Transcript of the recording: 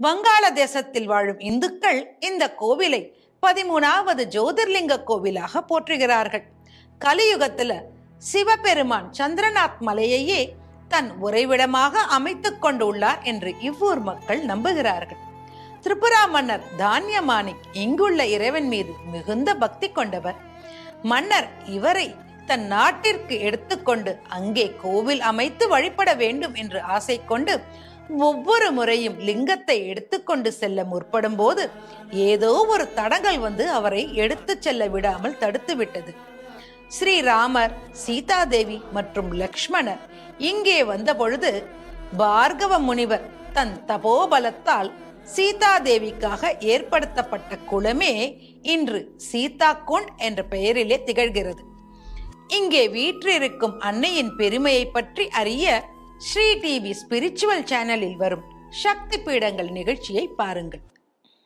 வங்காளதேசத்தில் வாழும் இந்துக்கள் இந்த கோவிலை 13வது ஜோதிர்லிங்க கோவிலாக போற்றுகிறார்கள். கலியுகத்துல சிவபெருமான் சந்திரநாத் மலையையே தன் உறைவிடமாக அமைத்துக் கொண்டுள்ளார் என்று இவ்வூர் மக்கள் நம்புகிறார்கள். திரிபுரா மன்னர் தான்யமாணிக் இங்குள்ள இறைவன் மீது மிகுந்த பக்தி கொண்டவர். மன்னர் இவரை தன் நாட்டிற்கு எடுத்துக்கொண்டு அங்கே கோவில் அமைத்து வழிபட வேண்டும் என்று ஆசை கொண்டு ஒவ்வொரு முறையும் லிங்கத்தை எடுத்துக்கொண்டு செல்ல முற்படும் போது ஏதோ ஒரு தடங்கல் வந்து அவரை எடுத்து செல்ல விடாமல் தடுத்து விட்டது. ஸ்ரீராமர், சீதாதேவி மற்றும் லக்ஷ்மணர் இங்கே வந்த பொழுது பார்கவ முனிவர் தன் தபோபலத்தால் சீதாதேவிக்காக ஏற்படுத்தப்பட்ட குளமே இன்று சீதா குண்ட் என்ற பெயரிலே திகழ்கிறது. இங்கே வீற்றிருக்கும் அன்னையின் பெருமையை பற்றி அறிய ஸ்ரீ டிவி ஸ்பிரிச்சுவல் சேனலில் வரும் சக்தி பீடங்கள் நிகழ்ச்சியை பாருங்கள்.